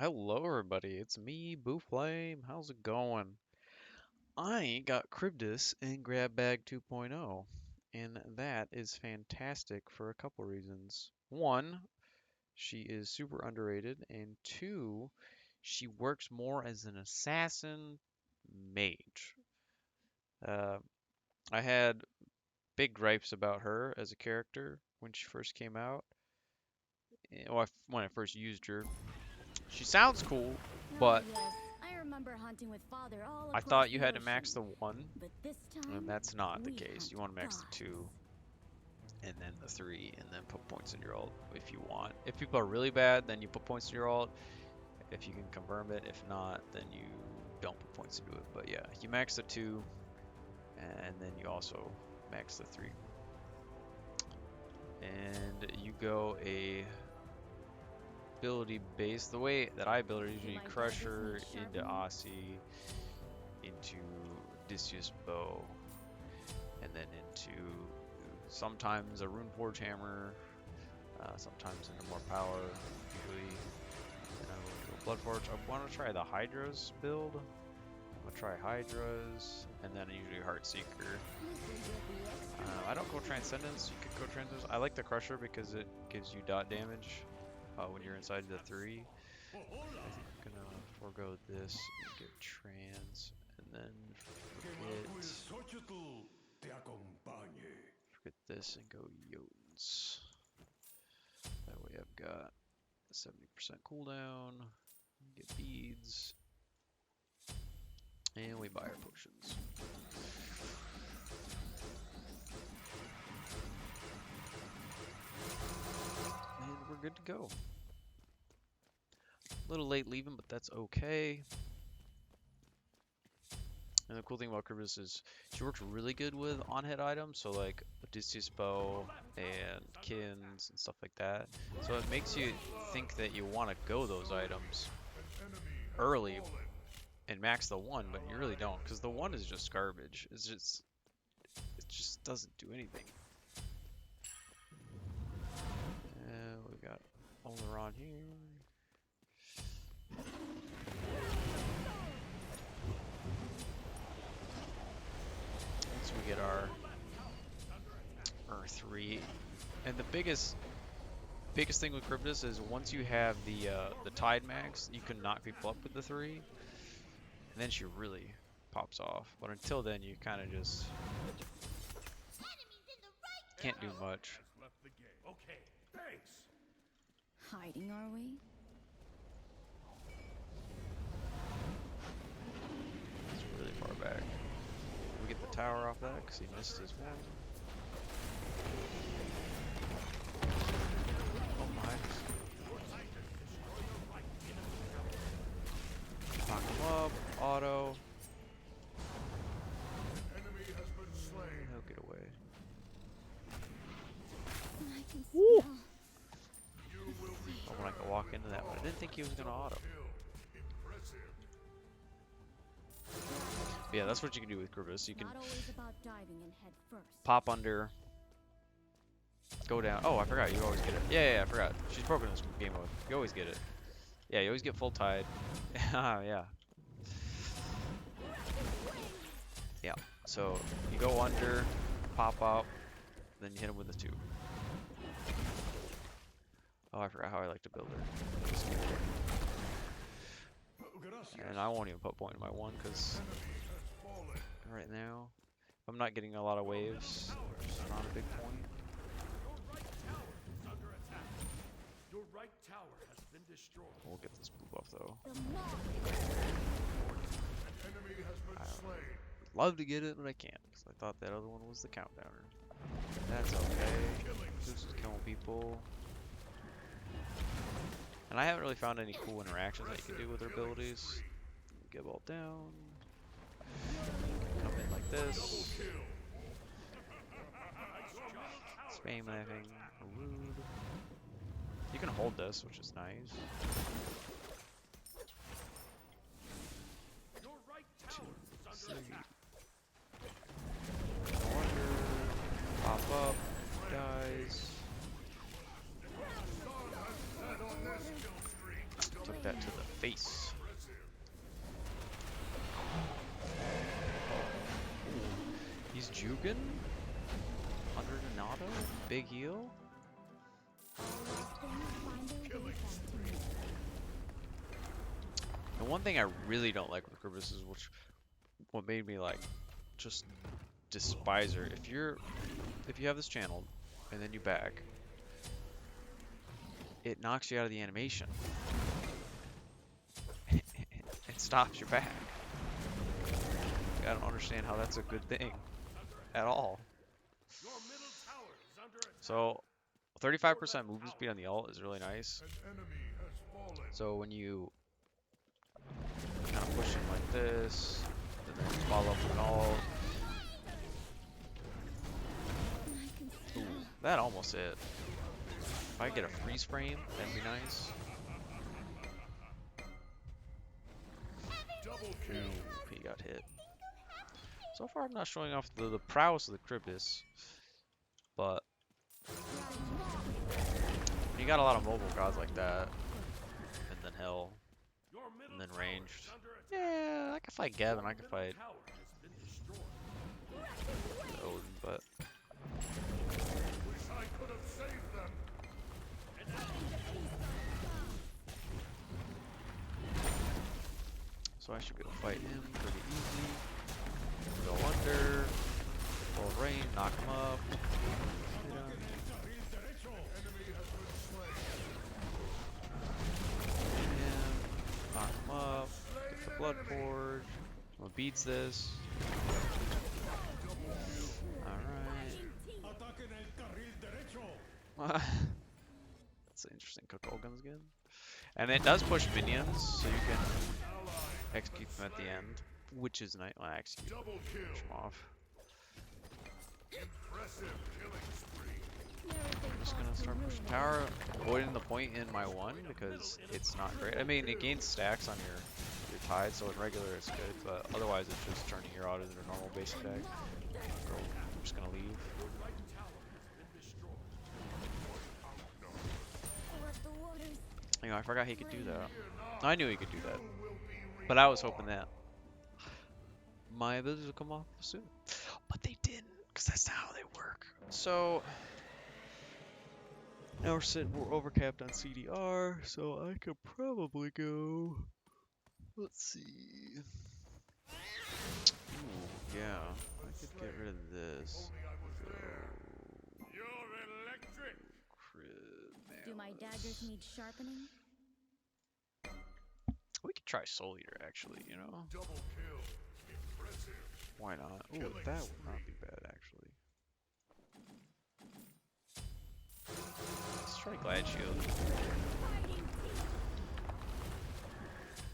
Hello everybody, it's me, BooFlame. How's it going? I got Charybdis in Grab Bag 2.0, and that is fantastic for a couple reasons. One, she is super underrated, and two, she works more as an assassin mage. Uh, I had big gripes about her as a character when she first came out. When I first used her. She sounds cool, Oh but yes, I remember hunting with father all I across thought you the had to max ocean. the 1, But this and time, that's not the we case. hunt You want to max the gods. 2, and then the 3, and then put points in your ult if you want. If people are really bad, then you put points in your ult. If you can confirm it. If not, then you don't put points into it. But yeah, you max the 2, and then you also max the 3. And you go a ability base. The way that I build it, usually Crusher into Aussie, into Odysseus Bow, and then into sometimes a Runeforge Hammer, sometimes into more power, usually, and I will do a Bloodforge. I want to try the Hydras build. I'm going to try Hydras, and then usually Heartseeker. I don't go Transcendence, you could go Transcendence. I like the Crusher because it gives you dot damage when you're inside the 3. I think I'm going to forego this and get Trans, and then forget this and go Jotuns. That way I've got 70% cooldown, get beads, and we buy our potions. And we're good to go. A little late leaving, but that's okay. And the cool thing about Charybdis is she works really good with on-hit items, so like Odysseus Bow and Kins and stuff like that. So it makes you think that you want to go those items early and max the 1, but you really don't, because the 1 is just garbage. It just doesn't do anything. We got Oleron here. Once we get our 3, and the biggest thing with Charybdis is once you have the Tide Max, you can knock people up with the 3, and then she really pops off. But until then, you kind of just can't do much. Hiding, are we? It's really far back. We get the tower off that because he missed his one. Oh my. Knock him up, auto. He'll get away. I can Woo! smell. Oh, when I could walk into that one. I didn't think he was going to auto. But yeah, that's what you can do with Charybdis. You can Not always about diving in head first. pop under, go down. Oh, I forgot. You always get it. Yeah, I forgot. She's broken in this game mode. You always get it. Yeah, you always get full tide. Yeah. Yeah. So you go under, pop out, then you hit him with the 2. Oh, I forgot how I like to build her. And I won't even put point in my 1 because right now I'm not getting a lot of waves. It's not a big point. We'll get this move off though. I would love to get it, but I can't because I thought that other one was the countdowner. That's okay. This is killing people. And I haven't really found any cool interactions that you can do with her abilities. Get all down. Come in like this. Spam laughing. Rude. You can hold this, which is nice. 2, 3. Wonder. Pop up. Dies. Took that to the face. He's jugging under Donato. Big heal. The one thing I really don't like with Charybdis is what made me like just despise her. If you have this channel and then you back, it knocks you out of the animation. It stops your back. I don't understand how that's a good thing at all. So 35% movement speed on the ult is really nice. So when you kind of push him like this, and then follow up with an ult. Ooh, that almost hit. If I get a freeze frame, that'd be nice. Ooh, he got hit. So far, I'm not showing off the prowess of the Charybdis, but you got a lot of mobile gods like that, and then Hell, and then ranged. Yeah, I can fight Gavin, I can fight Odin, but so I should be able to fight him pretty easy. Go under, full range, knock him up. Knock him up. Get the blood forge. What beats this? Alright. That's an interesting control guns again. And it does push minions, so you can execute them at the end, which is nice. Well, actually, push them off. I'm just gonna start pushing tower, avoiding the point in my one because it's not great. I mean, it gains stacks on your tide, so in regular it's good, but otherwise it's just turning your auto into a normal basic deck. So I'm just gonna leave. You know, I forgot he could do that. I knew he could do that, but I was hoping that my abilities would come off soon, but they didn't, because that's not how they work. So now we're overcapped on CDR, so I could probably go. Let's see. Ooh, yeah, I could get rid of this. Do my daggers need sharpening? We could try Soul Eater, actually, you know? Why not? Ooh, that would not be bad, actually. Let's try Glad Shield.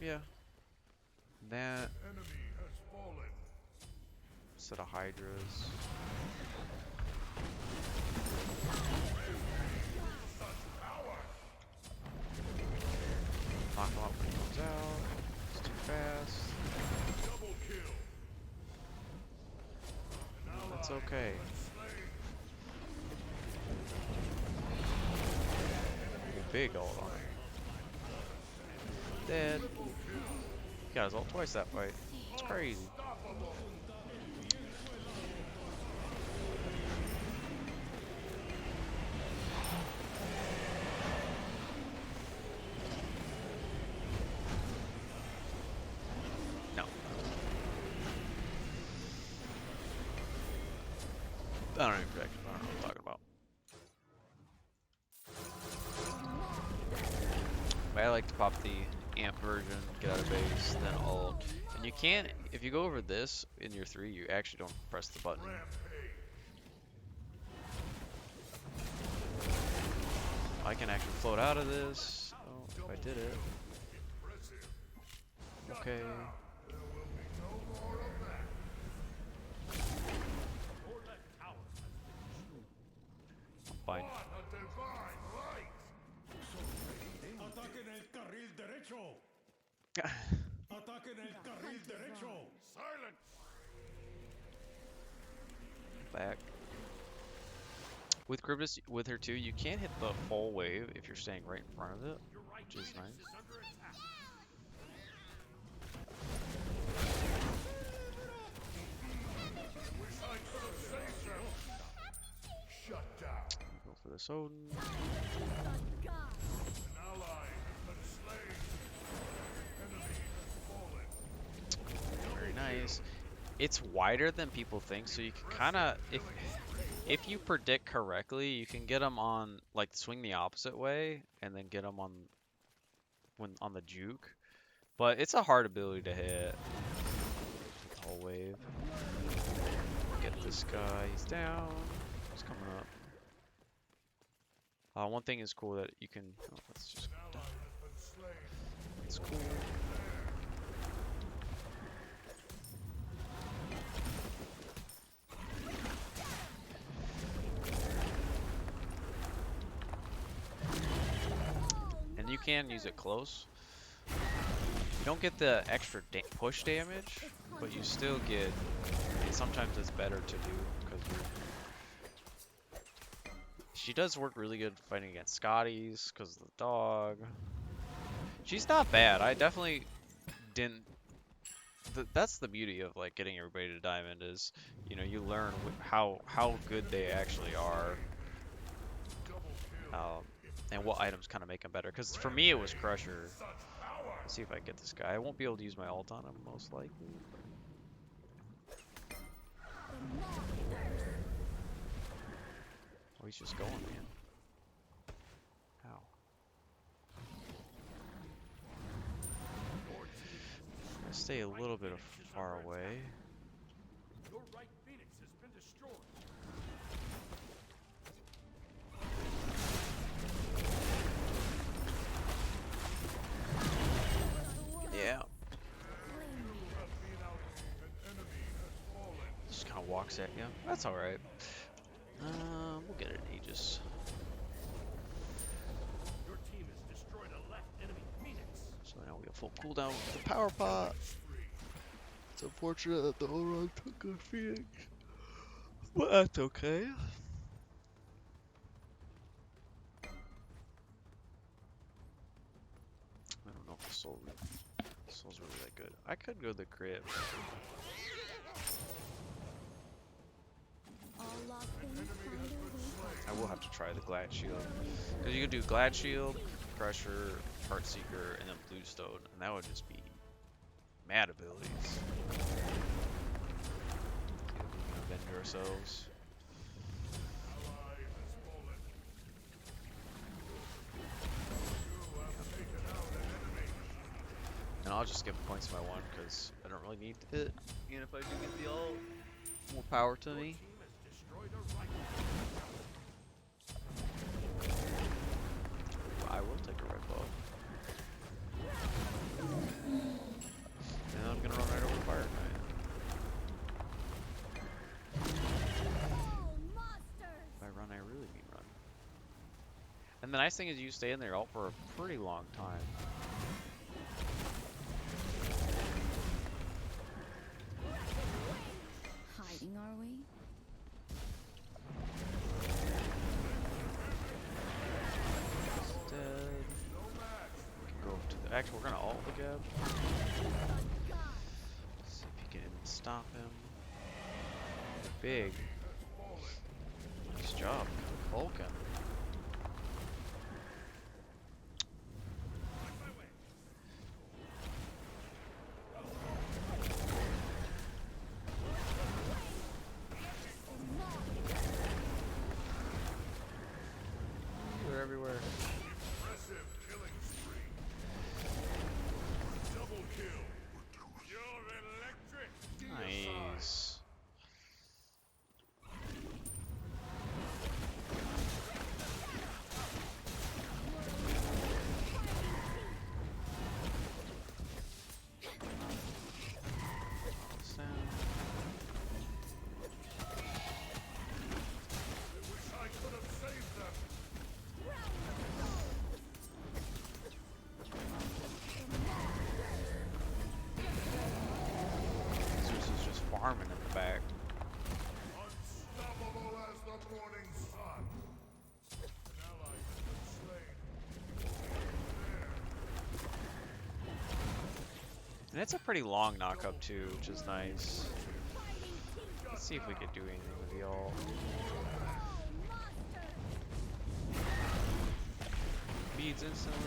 Yeah. That. Set of Hydras. Knock him up when he comes out. It's too fast. That's okay. Big ult on him. Dead. He got his ult twice that fight. It's crazy. No. I don't even protect him. I don't know what I'm talking about. But I like to pop the amp version, get out of base, then ult. And you can't, if you go over this in your 3, you actually don't press the button. I can actually float out of this. Oh, if I did it. Okay. Fine. Back. With Charybdis, with her too, you can't hit the full wave if you're staying right in front of it, which is nice. So very nice. It's wider than people think, so you can kind of, if you predict correctly, you can get them on like swing the opposite way and then get them on the juke. But it's a hard ability to hit. Whole wave. Get this guy. He's down. He's coming up. One thing is cool that you can. Oh, let's just. It's cool. And you can use it close. You don't get the extra push damage, but you still get. Sometimes it's better to do because she does work really good fighting against Scotties because of the dog. She's not bad. I definitely didn't. That's the beauty of like getting everybody to diamond is, you know, you learn how good they actually are, and what items kind of make them better. Because for me it was Crusher. Let's see if I get this guy. I won't be able to use my ult on him most likely. Oh, he's just going, man. How? I stay a little bit far away. Your right Phoenix has been destroyed. Yeah. Just kind of walks at you. That's all right. We'll get it in Aegis. Your team has destroyed a left enemy Phoenix. So now we have full cooldown with the power pot. It's unfortunate that the Orog took a Phoenix, but that's okay. I don't know if the soul's really that good. I could go the crit. I will have to try the Glad Shield. Because you could do Glad Shield, Crusher, Heartseeker, and then Bluestone, and that would just be mad abilities. Okay, we can avenge ourselves. And I'll just give points to my one because I don't really need it. And if I do get the ult, more power to me. I will take a red bow. And I'm gonna run right over the fire giant. By run, I really mean run. And the nice thing is you stay in there ult for a pretty long time. Hiding, are we? Dead. We can go to the. Actually, we're gonna ult the Geb. See if you can stop him. Big. Nice job, Vulcan. They're everywhere. Impressive killing spree. Double kill. You're electric. Nice. Wish I could have saved them. Zeus is just farming in the back. Unstoppable as the morning sun. An ally has been slain. And it's a pretty long knockup too, which is nice. Let's see if we could do anything with the ult. beads instantly.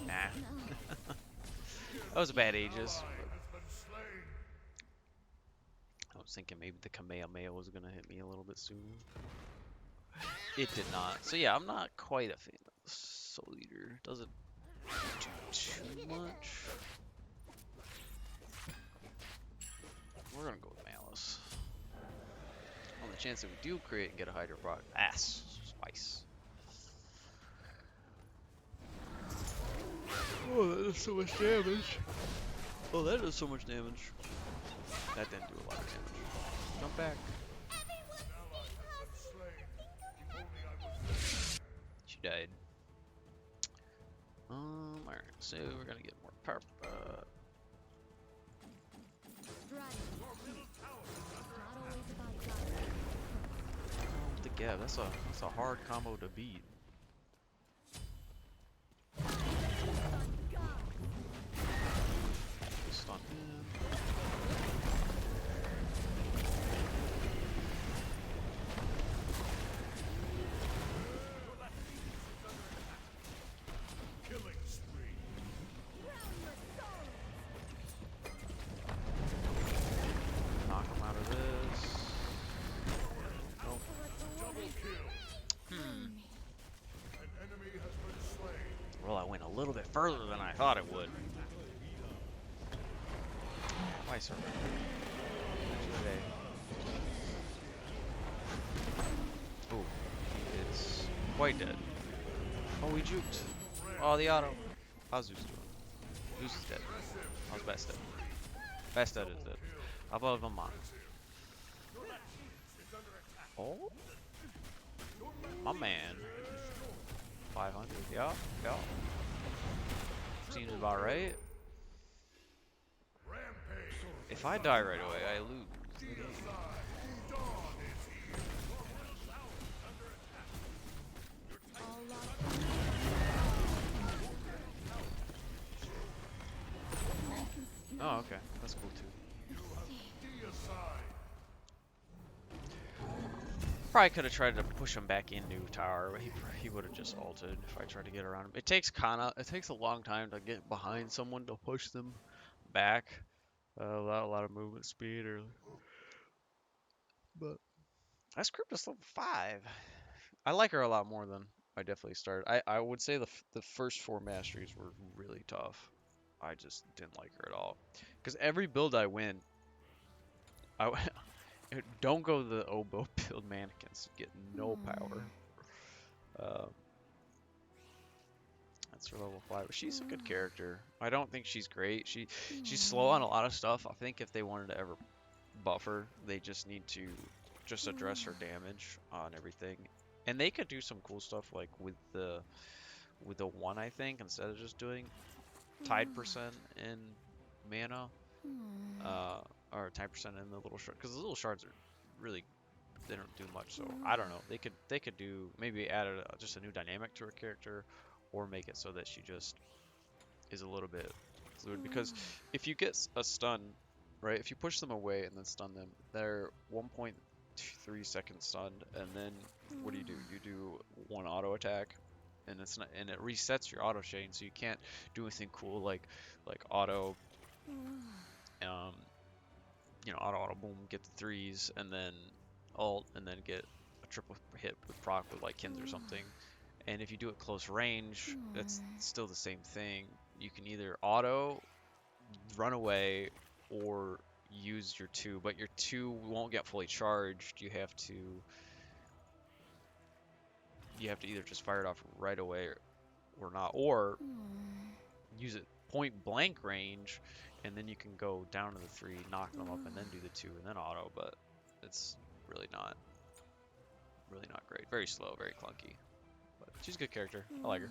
Nah. That was a bad Aegis. I was thinking maybe the Kamehameha was gonna hit me a little bit sooner. It did not. So yeah, I'm not quite a fan of the Soul Eater. Doesn't do too much. We're gonna go with Malice. On the chance that we do create and get a Hydro proc. Ass. Spice. Oh, that does so much damage. Oh, that does so much damage. That didn't do a lot of damage. Jump back. She died. Alright, so we're gonna get more power. The Gab, that's a hard combo to beat. Stun him. Knock him out of this. Nope. Well, I went a little bit further than I thought it would. Why, sir? Oh, he is quite dead. Oh, he juked. Oh, the auto. How's Zeus doing? Zeus is dead. How's Best dead? Best dead is dead. How about Vermont? Oh? My man. 500. Yeah, yeah. Seems about right. If I die right away, I lose the game. Oh, okay. That's cool too. Probably could have tried to push him back into tower, but he would have just ulted if I tried to get around him. It takes a long time to get behind someone to push them back. A lot of movement speed, but that's Charybdis level 5. I like her a lot more than I definitely started. I would say the first 4 masteries were really tough. I just didn't like her at all. Because every build I win, don't go the oboe build mannequins. Get no power. That's her level 5. She's a good character. I don't think she's great. She's slow on a lot of stuff. I think if they wanted to ever buff her, they just need to just address her damage on everything. And they could do some cool stuff like with the 1, I think, instead of just doing tide percent in mana, or tide percent in the little shard, because the little shards are really, they don't do much. So I don't know. They could do maybe add just a new dynamic to her character, or make it so that she just is a little bit fluid. Because if you get a stun, right? If you push them away and then stun them, they're 1.3 seconds stunned, and then what do? You do 1 auto attack, and it resets your auto chain, so you can't do anything cool like auto, auto boom, get the 3s, and then ult, and then get a triple hit with proc with like Kins or something. And if you do it close range, it's still the same thing. You can either auto, run away, or use your 2, but your 2 won't get fully charged. You have to either just fire it off right away or not, or use it point blank range, and then you can go down to the 3, knock them up, and then do the 2, and then auto. But it's really not great. Very slow, very clunky. But she's a good character. I like her.